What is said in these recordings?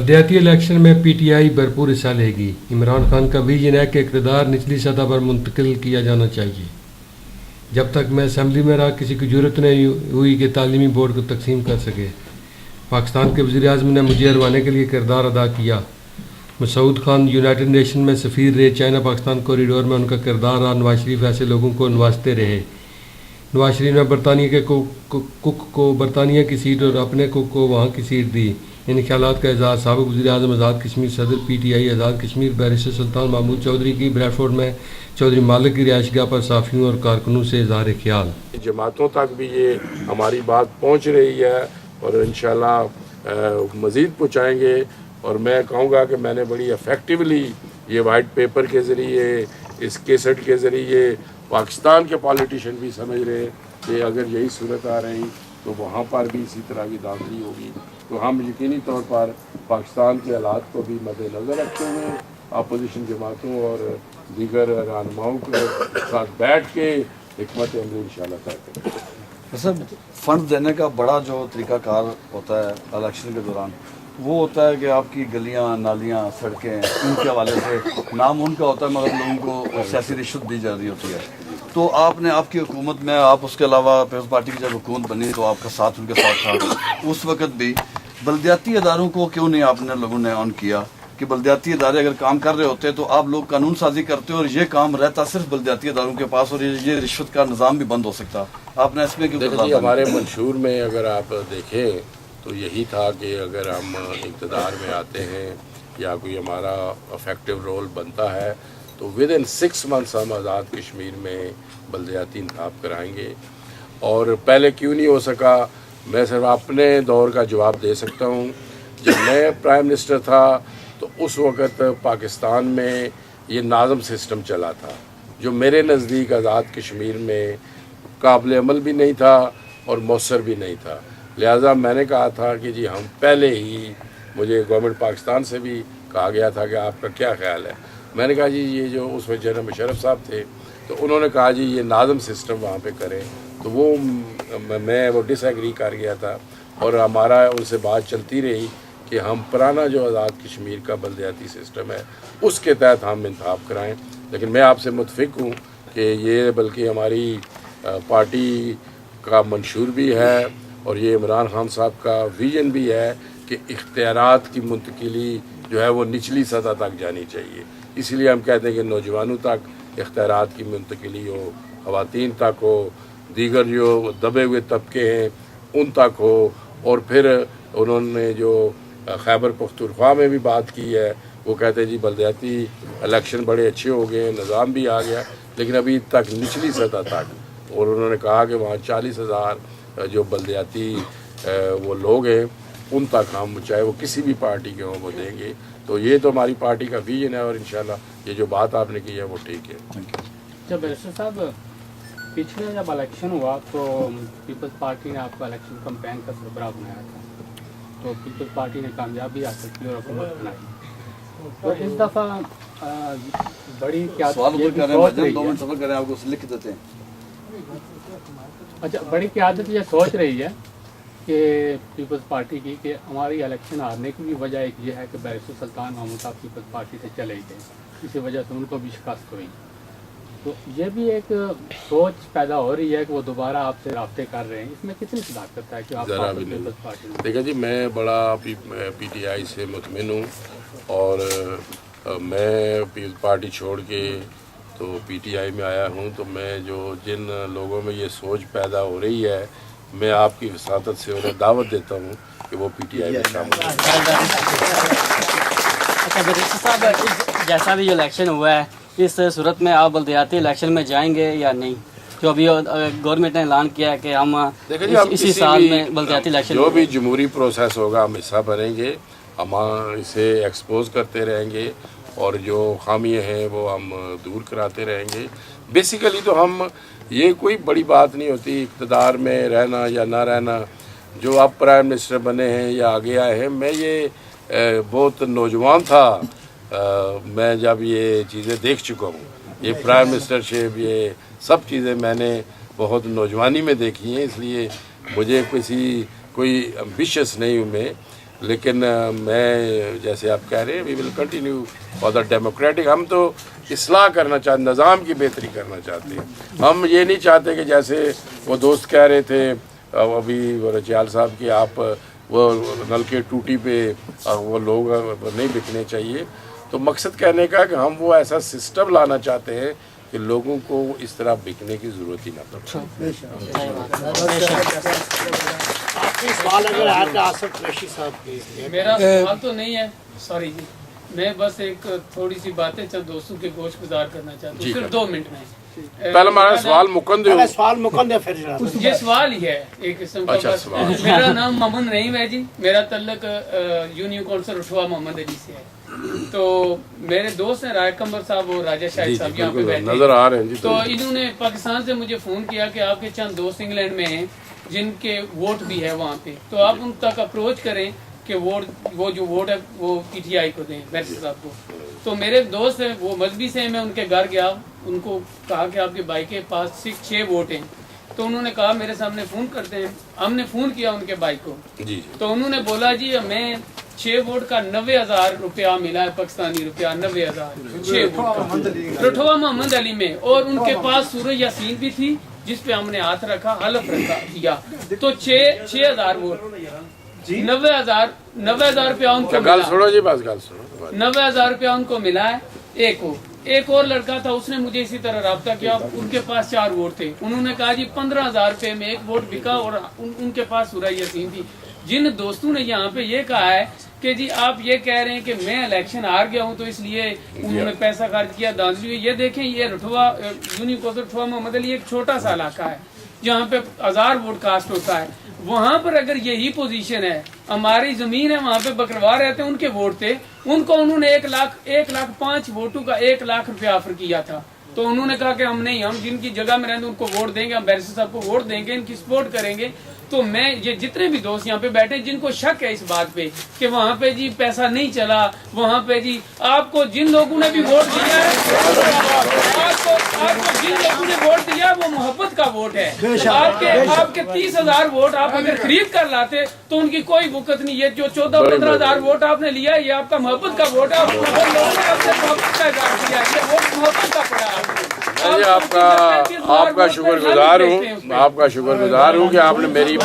بلدیاتی الیکشن میں پی ٹی آئی بھرپور حصہ لے گی. عمران خان کا ویژن ہے کہ اقتدار نچلی سطح پر منتقل کیا جانا چاہیے. جب تک میں اسمبلی میں رہا کسی کی ضرورت نہیں ہوئی کہ تعلیمی بورڈ کو تقسیم کر سکے. پاکستان کے وزیر اعظم نے مجھے ہروانے کے لیے کردار ادا کیا. مسعود خان یونائٹڈ نیشن میں سفیر رہے. چائنا پاکستان کوریڈور میں ان کا کردار رہا. نواز شریف ایسے لوگوں کو نوازتے رہے. نواز شریف نے برطانیہ کے کک کو برطانیہ کی سیٹ اور اپنے کک کو وہاں کی سیٹ دی. ان خیالات کا اظہار سابق وزیر اعظم آزاد کشمیر صدر P T I Azad Kashmir barrister Sultan Mahmood Chaudhry کی بریڈ فورڈ میں چودھری مالک کی رہائش گاہ پر صحافیوں اور کارکنوں سے اظہار خیال. جماعتوں تک بھی یہ ہماری بات پہنچ رہی ہے اور انشاءاللہ مزید پہنچائیں گے. اور میں کہوں گا کہ میں نے بڑی افیکٹولی یہ وائٹ پیپر کے ذریعے اس کیسٹ کے ذریعے پاکستان کے پالیٹیشین بھی سمجھ رہے کہ اگر یہی صورت آ رہی تو وہاں پر بھی اسی طرح کی داخلی ہوگی. تو ہم یقینی طور پر پاکستان کے حالات کو بھی مد نظر رکھتے ہوئے اپوزیشن جماعتوں اور دیگر رہنماؤں کے ساتھ بیٹھ کے حکمت عملی انشاءاللہ طے کریں گے. سر فنڈ دینے کا بڑا جو طریقہ کار ہوتا ہے الیکشن کے دوران وہ ہوتا ہے کہ آپ کی گلیاں نالیاں سڑکیں ان کے حوالے سے نام ان کا ہوتا ہے مگر لوگوں کو سیاسی رشوت دی جا رہی ہوتی ہے. تو آپ نے آپ کی حکومت میں آپ اس کے علاوہ پیپلز پارٹی کی جب حکومت بنی تو آپ کا ساتھ ان کے ساتھ تھا. اس وقت بھی بلدیاتی اداروں کو کیوں نہیں آپ نے لوگوں نے آن کیا کہ بلدیاتی ادارے اگر کام کر رہے ہوتے تو آپ لوگ قانون سازی کرتے اور یہ کام رہتا صرف بلدیاتی اداروں کے پاس اور یہ رشوت کا نظام بھی بند ہو سکتا. آپ نے اس میں کیوں؟ دیکھیں جی ہمارے منشور میں اگر آپ دیکھیں تو یہی تھا کہ اگر ہم اقتدار میں آتے ہیں یا کوئی ہمارا افیکٹو رول بنتا ہے تو ود ان 6 months ہم آزاد کشمیر میں بلدیاتی انتخاب کرائیں گے. اور پہلے کیوں نہیں ہو سکا میں صرف اپنے دور کا جواب دے سکتا ہوں. جب میں پرائم منسٹر تھا تو اس وقت پاکستان میں یہ ناظم سسٹم چلا تھا جو میرے نزدیک آزاد کشمیر میں قابل عمل بھی نہیں تھا اور مؤثر بھی نہیں تھا. لہٰذا میں نے کہا تھا کہ جی ہم پہلے ہی مجھے گورنمنٹ پاکستان سے بھی کہا گیا تھا کہ آپ کا کیا خیال ہے. میں نے کہا جی یہ جو اس وقت جنرل مشرف صاحب تھے تو انہوں نے کہا جی یہ ناظم سسٹم وہاں پہ کریں تو وہ میں ڈس ایگری کر گیا تھا اور ہمارا ان سے بات چلتی رہی کہ ہم پرانا جو آزاد کشمیر کا بلدیاتی سسٹم ہے اس کے تحت ہم انتخاب کرائیں. لیکن میں آپ سے متفق ہوں کہ یہ بلکہ ہماری پارٹی کا منشور بھی ہے اور یہ عمران خان صاحب کا ویژن بھی ہے کہ اختیارات کی منتقلی جو ہے وہ نچلی سطح تک جانی چاہیے. اسی لیے ہم کہتے ہیں کہ نوجوانوں تک اختیارات کی منتقلی ہو, خواتین تک ہو, دیگر جو دبے ہوئے طبقے ہیں ان تک ہو. اور پھر انہوں نے جو خیبر پختونخوا میں بھی بات کی ہے وہ کہتے ہیں جی بلدیاتی الیکشن بڑے اچھے ہو گئے, نظام بھی آ گیا لیکن ابھی تک نچلی سطح تک. اور انہوں نے کہا کہ وہاں 40,000 جو بلدیاتی وہ لوگ ہیں ان تک ہم چاہے وہ کسی بھی پارٹی کے ہوں وہ دیں گے. تو یہ تو ہماری پارٹی کا ویژن ہے اور انشاءاللہ یہ جو بات آپ نے کی ہے وہ ٹھیک ہے. جب بیرسٹر صاحب پچھلے جب الیکشن ہوا تو پیپلز پارٹی نے آپ کو الیکشن کمپین کا سربراہ بنایا تھا تو پیپلز پارٹی نے کامیابی حاصل کی اور حکومت بنائی. تو اس دفعہ بڑی بڑی قیادت یہ سوچ رہی ہے کہ پیپلز پارٹی کی کہ ہماری الیکشن ہارنے کی بھی وجہ ایک یہ ہے کہ بیرسٹر سلطان محمود صاحب پیپلز پارٹی سے چلے گئے, اسی وجہ سے ان کو بھی شکست ہوئی. تو یہ بھی ایک سوچ پیدا ہو رہی ہے کہ وہ دوبارہ آپ سے رابطے کر رہے ہیں. اس میں کتنی صداقت ہے کہ آپ پیپلز پارٹی میں؟ دیکھیں جی میں بڑا پی ٹی آئی سے مطمئن ہوں اور میں پیپلز پارٹی چھوڑ کے تو پی ٹی آئی میں آیا ہوں. تو میں جو جن لوگوں میں یہ سوچ پیدا ہو رہی ہے میں آپ کی وساطت سے انہیں دعوت دیتا ہوں کہ وہ پی ٹی آئی میں شامل ہوں. اچھا بیرسٹر صاحب جیسا بھی الیکشن ہوا ہے اس صورت میں آپ بلدیاتی الیکشن میں جائیں گے یا نہیں؟ جو ابھی گورنمنٹ نے اعلان کیا ہے کہ ہم اسی سال میں بلدیاتی الیکشن جو بھی جمہوری پروسیس ہوگا ہم حصہ بنیں گے, ہم اسے ایکسپوز کرتے رہیں گے اور جو خامیاں ہیں وہ ہم دور کراتے رہیں گے. بیسیکلی تو ہم یہ کوئی بڑی بات نہیں ہوتی اقتدار میں رہنا یا نہ رہنا. جو آپ پرائم منسٹر بنے ہیں یا آگے آئے ہیں, میں یہ بہت نوجوان تھا میں جب یہ چیزیں دیکھ چکا ہوں. یہ پرائم منسٹر شپ یہ سب چیزیں میں نے بہت نوجوانی میں دیکھی ہیں, اس لیے مجھے کوئی ایمبیشس نہیں ہوں میں. لیکن میں جیسے آپ کہہ رہے ہیں we will continue for the democratic. ہم تو اصلاح کرنا چاہتے، نظام کی بہتری کرنا چاہتے ہیں. ہم یہ نہیں چاہتے کہ جیسے وہ دوست کہہ رہے تھے ابھی رجیال صاحب کہ آپ وہ نلکے ٹوٹی پہ وہ لوگ نہیں بکنے چاہیے. تو مقصد کہنے کا کہ ہم وہ ایسا سسٹم لانا چاہتے ہیں کہ لوگوں کو اس طرح بکنے کی ضرورت ہی نہ پڑے. سوال اگر آتا آصف قریشی صاحب کے میرا سوال تو نہیں ہے، سوری جی، میں بس ایک تھوڑی سی باتیں چند دوستوں کے گوش گزار کرنا چاہتا ہوں صرف 2 منٹ میں. پہلے ہمارا سوال مکمل ہو. سوال مکمل پھر جناب یہ سوال ہی ہے ایک قسم کا. اچھا، بس سوال. میرا نام محمد نعیم ہے جی، میرا تعلق یونین کونسل رٹھوا محمد علی سے ہے. تو میرے دوست ہیں رائے کمبر صاحب اور راجہ شاہد صاحب یہاں پہ بیٹھے نظر آ رہے ہیں جی. تو انہوں نے پاکستان سے مجھے فون کیا کہ آپ کے چند دوست انگلینڈ میں ہیں جن کے ووٹ بھی ہے وہاں پہ، تو آپ ان تک اپروچ کریں کہ وہ جو ووٹ ہے وہ پی ٹی آئی کو دیں، بیرسٹر صاحب کو. تو میرے دوست ہیں وہ مذہبی سے ہیں، میں ان کے گھر گیا، ان کو کہا کہ آپ کے بھائی کے پاس 6 ووٹ ہیں. تو انہوں نے کہا میرے سامنے فون کرتے ہیں. ہم نے فون کیا ان کے بھائی کو، جی تو انہوں نے بولا جی ہمیں 6 ووٹ کا 90,000 روپیہ ملا ہے، پاکستانی روپیہ 90,000 6 ووٹ کا رٹھوا محمد علی میں. اور ان کے پاس سورہ یاسین بھی تھی جس پہ ہم نے ہاتھ رکھا، حلف رکھا کیا. تو 6,000 ووٹ 90,000 روپیہ ان کو گل ملا. سنو جی، بس گل سنو. 90,000 روپیہ ان کو ملا ہے. ایک اور لڑکا تھا، اس نے مجھے اسی طرح رابطہ کیا، ان کے پاس 4 ووٹ تھے. انہوں نے کہا جی 15,000 روپے میں 1 ووٹ بکا اور ان کے پاس سورہ یاسین تھی. جن دوستوں نے یہاں پہ یہ کہا ہے کہ جی آپ یہ کہہ رہے ہیں کہ میں الیکشن ہار گیا ہوں تو اس لیے انہوں نے پیسہ خرچ کیا، دھاندلی ہوئی. یہ دیکھیں یہ رٹھوا یونین کونسل رٹھوا محمد علی ایک چھوٹا سا علاقہ ہے جہاں پہ 1000 ووٹ کاسٹ ہوتا ہے. وہاں پر اگر یہی پوزیشن ہے، ہماری زمین ہے وہاں پہ بکروا رہتے ہیں، ان کے ووٹ تھے، ان کو انہوں نے 1,05,000 ووٹوں کا 1 لاکھ روپیہ آفر کیا تھا. تو انہوں نے کہا کہ ہم نہیں، ہم جن کی جگہ میں رہتے ہیں ان کو ووٹ دیں گے، ہم بیرسٹر صاحب کو ووٹ دیں گے، ان کی سپورٹ کریں گے. تو میں یہ جتنے بھی دوست یہاں پہ بیٹھے جن کو شک ہے اس بات پہ کہ وہاں پہ جی پیسہ نہیں چلا، وہاں پہ جی آپ کو جن لوگوں نے بھی ووٹ دیا ہے، آپ کو جن لوگوں نے ووٹ دیا وہ محبت کا ووٹ ہے. آپ کے 30,000 ووٹ آپ اگر خرید کر لاتے تو ان کی کوئی وقت نہیں. یہ جو 14-15,000 ووٹ آپ نے لیا یہ آپ کا محبت کا ووٹ ہے. لوگوں نے آپ سے محبت کا اظہار کیا، یہ ووٹ محبت کا پڑا آپ کو. آپ کا شکر گزار ہوں، آپ کا شکر گزار ہوں کہ آپ نے میری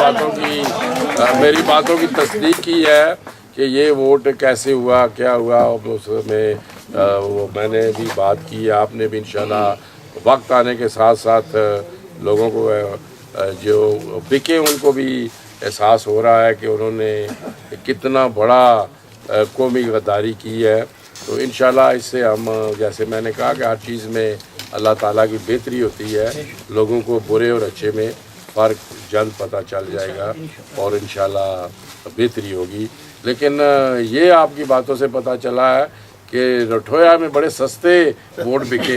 باتوں کی تصدیق کی ہے کہ یہ ووٹ کیسے ہوا، کیا ہوا. اس میں میں نے بھی بات کی، آپ نے بھی انشاءاللہ وقت آنے کے ساتھ ساتھ لوگوں کو جو بکے ان کو بھی احساس ہو رہا ہے کہ انہوں نے کتنا بڑا قومی غداری کی ہے. تو انشاءاللہ اس سے ہم، جیسے میں نے کہا کہ ہر چیز میں اللہ تعالیٰ کی بہتری ہوتی ہے، لوگوں کو برے اور اچھے میں فرق جلد پتہ چل جائے گا اور انشاءاللہ بہتری ہوگی. لیکن یہ آپ کی باتوں سے پتہ چلا ہے کہ رٹھویا میں بڑے سستے ووٹ بکے.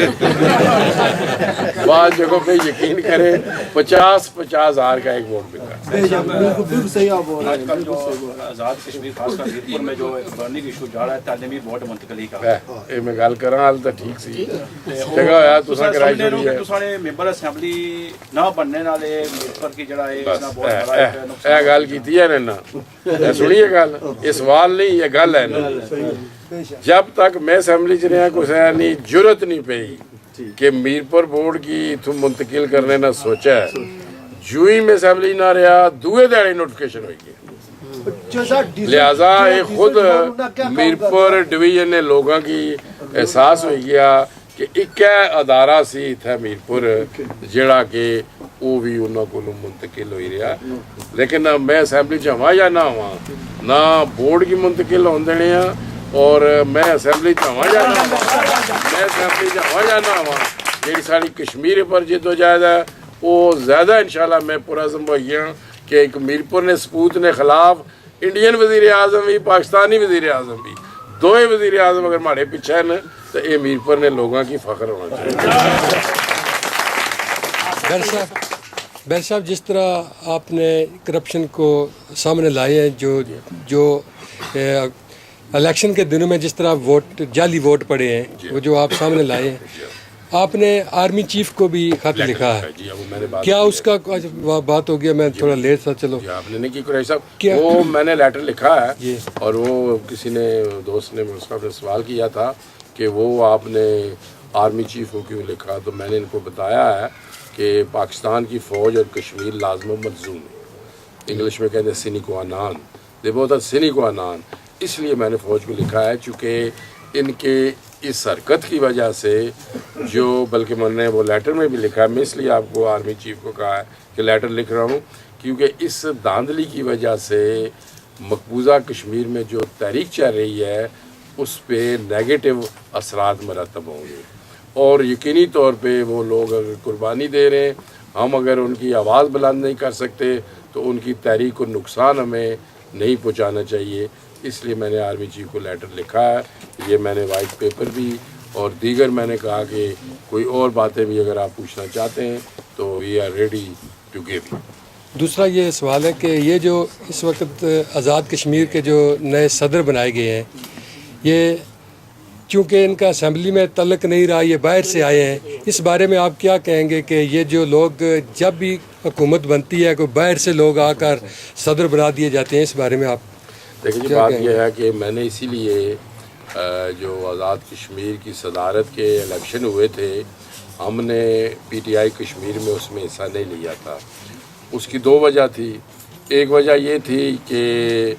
بعض جگہوں پہ یقین کریں 50,000 کا 1 ووٹ بکا. بالکل صحیح آپ بول رہے ہیں. آج کل جو آزاد کشمیر خاص کر میرپور میں جو برننگ ایشو جا رہا ہے تعلیمی ووٹ منتقلی کا، یہ میں گل کراں حال تو ٹھیک سی جگہ ہویا تساں کرائی چھوڑی ہے. تساں ممبر اسمبلی نہ بننے نالے میرپور کی جڑا ہے نا بہت بڑا اے گل کیتی ہے نا، سنیے گل، یہ سوال نہیں یہ گل ہے نا. جب تک میں اسمبلی چ رہا کسی نے جرت نہیں پئی کہ میرپور بورڈ کی اتوں منتقل کرنے نہ سوچا ہے. جو ہی میں اسمبلی نہ رہا دوے دیہڑے نوٹیفکیشن ہوئی گئی. لہذا یہ خود میرپور ڈویژن نے لوگوں کی احساس ہوئی گیا کہ ایک ادارہ سی تھا میرپور جڑا کہ وہ بھی انہوں کو منتقل ہوئی رہا. لیکن میں اسمبلی چ ہوا یا نہ ہوا، نہ بورڈ کی منتقل ہون دینے ہیں اور میں اسمبلی چ ہوا یا نہ ہوا. جی ساری کشمیر پر جدوجہد ہے وہ زیادہ انشاءاللہ میں پرعزم ہوئی ہوں کہ ایک میرپور نے سپوت نے خلاف انڈین وزیر اعظم بھی پاکستانی وزیر اعظم بھی دوئے وزیر اعظم اگر ماڑے پیچھے ہیں تو یہ میرپور نے لوگوں کی فخر ہونا چاہیے. بیر صاحب جس طرح آپ نے کرپشن کو سامنے لائے ہیں، جو الیکشن کے دنوں میں جس طرح جعلی ووٹ پڑے ہیں وہ جو آپ سامنے لائے ہیں، آپ نے آرمی چیف کو بھی خط لکھا ہے, جی وہ میں نے بات کیا کی اس کا بات ہو گیا؟ میں تھوڑا لیٹ تھا, چلو جی آپ نے نہیں کی قریشی صاحب, کیا وہ میں نے لیٹر لکھا ہے جی. اور وہ کسی نے دوست نے اس کا سوال کیا تھا کہ وہ آپ نے آرمی چیف کو کیوں لکھا, تو میں نے ان کو بتایا ہے کہ پاکستان کی فوج اور کشمیر لازم و ملزوم ہے, انگلش میں کہتے ہیں سینی کو انان, دے بہت سینی کو انان, اس لیے میں نے فوج کو لکھا ہے چونکہ ان کے اس حرکت کی وجہ سے جو, بلکہ میں نے وہ لیٹر میں بھی لکھا ہے, میں اس لیے آپ کو آرمی چیف کو کہا ہے کہ لیٹر لکھ رہا ہوں کیونکہ اس دھاندلی کی وجہ سے مقبوضہ کشمیر میں جو تحریک چل رہی ہے اس پہ نیگیٹو اثرات مرتب ہوں گے, اور یقینی طور پہ وہ لوگ اگر قربانی دے رہے ہیں, ہم اگر ان کی آواز بلند نہیں کر سکتے تو ان کی تحریک کو نقصان ہمیں نہیں پہنچانا چاہیے. اس لیے میں نے آرمی چیف کو لیٹر لکھا ہے. یہ میں نے وائٹ پیپر بھی اور دیگر میں نے کہا کہ کوئی اور باتیں بھی اگر آپ پوچھنا چاہتے ہیں تو we are ready to give you. دوسرا یہ سوال ہے کہ یہ جو اس وقت آزاد کشمیر کے جو نئے صدر بنائے گئے ہیں, یہ چونکہ ان کا اسمبلی میں تعلق نہیں رہا, یہ باہر سے آئے ہیں, اس بارے میں آپ کیا کہیں گے کہ یہ جو لوگ جب بھی حکومت بنتی ہے کوئی باہر سے لوگ آ کر صدر بنا دیے جاتے ہیں, اس بارے میں آپ دیکھیں جی بات یہ ہے کہ میں نے اسی لیے جو آزاد کشمیر کی صدارت کے الیکشن ہوئے تھے ہم نے پی ٹی آئی کشمیر میں اس میں حصہ نہیں لیا تھا. اس کی دو وجہ تھی. ایک وجہ یہ تھی کہ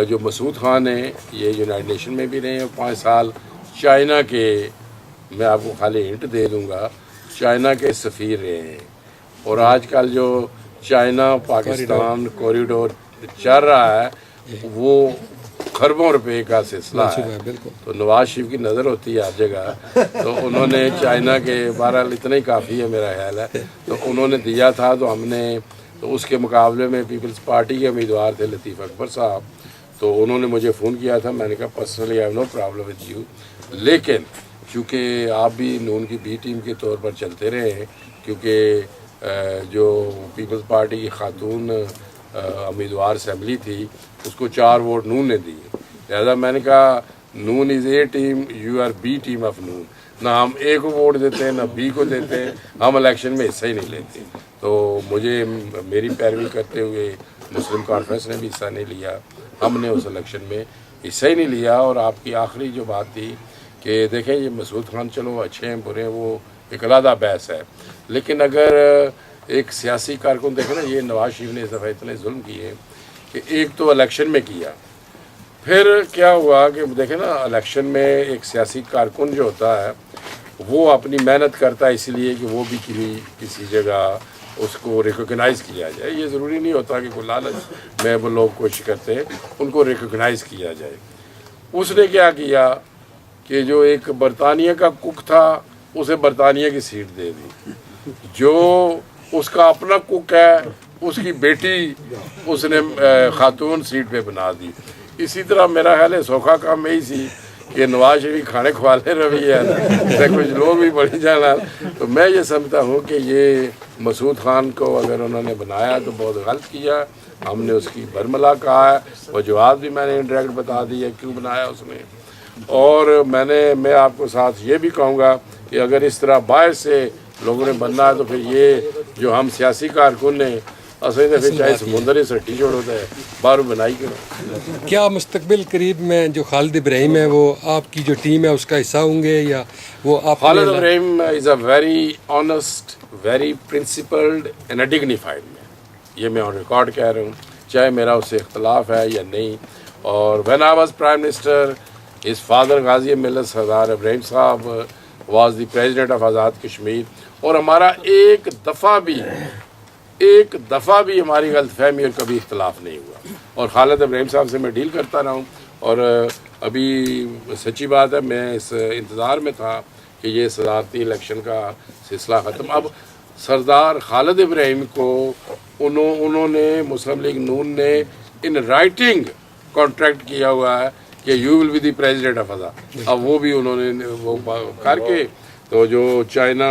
جو مسعود خان ہیں یہ یونائٹڈ نیشن میں بھی رہے ہیں 5 سال, چائنا کے, میں آپ کو خالی ہنٹ دے دوں گا, چائنا کے سفیر رہے ہیں, اور آج کل جو چائنا پاکستان کوریڈور چل رہا ہے وہ خربوں روپے کا سلسلہ ہے. تو نواز شریف کی نظر ہوتی ہے ہر جگہ, تو انہوں نے چائنا کے بہرحال اتنا ہی کافی ہے میرا خیال ہے, تو انہوں نے دیا تھا, تو ہم نے تو اس کے مقابلے میں پیپلز پارٹی کے امیدوار تھے لطیف اکبر صاحب, تو انہوں نے مجھے فون کیا تھا, میں نے کہا personally I have no problem with you, لیکن چونکہ آپ بھی نون کی بی ٹیم کے طور پر چلتے رہے ہیں, کیونکہ جو پیپلز پارٹی کی خاتون امیدوار اسمبلی تھی اس کو 4 ووٹ نون نے دیے, لہذا میں نے کہا Noon is A team, you are B team of Noon, نہ ہم اے کو ووٹ دیتے ہیں نہ بی کو دیتے ہیں, ہم الیکشن میں حصہ ہی نہیں لیتے. تو مجھے میری پیروی کرتے ہوئے مسلم کانفرنس نے بھی حصہ نہیں لیا, ہم نے اس الیکشن میں حصہ ہی نہیں لیا. اور آپ کی آخری جو بات تھی کہ دیکھیں یہ مسعود خان چلو اچھے ہیں برے ہیں وہ ایک علیحدہ بحث ہے, لیکن اگر ایک سیاسی کارکن دیکھیں نا, یہ نواز شریف نے اس دفعہ اتنے ظلم کیے کہ ایک تو الیکشن میں کیا, پھر کیا ہوا کہ دیکھیں نا الیکشن میں ایک سیاسی کارکن جو ہوتا ہے وہ اپنی محنت کرتا ہے اس لیے کہ وہ بھی کسی جگہ اس کو ریکوگنائز کیا جائے. یہ ضروری نہیں ہوتا کہ کوئی لالچ میں وہ لوگ کوشش کرتے ہیں ان کو ریکوگنائز کیا جائے. اس نے کیا کیا کہ جو ایک برطانیہ کا کک تھا اسے برطانیہ کی سیٹ دے دی, جو اس کا اپنا کک ہے اس کی بیٹی اس نے خاتون سیٹ پہ بنا دی. اسی طرح میرا خیال ہے سوکھا کام یہی سی کہ نواز شریف کھانے کھوالے روی ہے, کچھ لوگ بھی بڑی جانا. تو میں یہ سمجھتا ہوں کہ یہ مسعود خان کو اگر انہوں نے بنایا تو بہت غلط کیا, ہم نے اس کی برملا کہا ہے, وجوہات بھی میں نے انڈائریکٹ بتا دی ہے کیوں بنایا اس نے. اور میں آپ کو ساتھ یہ بھی کہوں گا کہ اگر اس طرح باہر سے لوگوں نے بننا ہے تو پھر یہ جو ہم سیاسی کارکن ہیں اصل میں پھر چاہے سمندر سے ٹی شرٹ ہوتا ہے باہر بنائی کرو. کیا مستقبل قریب میں جو خالد ابراہیم ہے وہ آپ کی جو ٹیم ہے اس کا حصہ ہوں گے یا وہ آپ؟ Khalid Ibrahim is a very honest, very principled and a dignified man, یہ میں آن ریکارڈ کہہ رہا ہوں, چاہے میرا اس سے اختلاف ہے یا نہیں. اور when I was prime minister his father غازی ملت سردار ابراہیم صاحب was the president of Azad Kashmir, اور ہمارا ایک دفعہ بھی ہماری غلط فہمی اور کبھی اختلاف نہیں ہوا. اور خالد ابراہیم صاحب سے میں ڈیل کرتا رہا ہوں, اور ابھی سچی بات ہے میں اس انتظار میں تھا کہ یہ صدارتی الیکشن کا سلسلہ ختم. اب سردار خالد ابراہیم کو انہوں نے مسلم لیگ نون نے ان رائٹنگ کانٹریکٹ کیا ہوا ہے کہ you will be the president of Azad. اب وہ بھی انہوں نے وہ کر کے, تو جو چائنا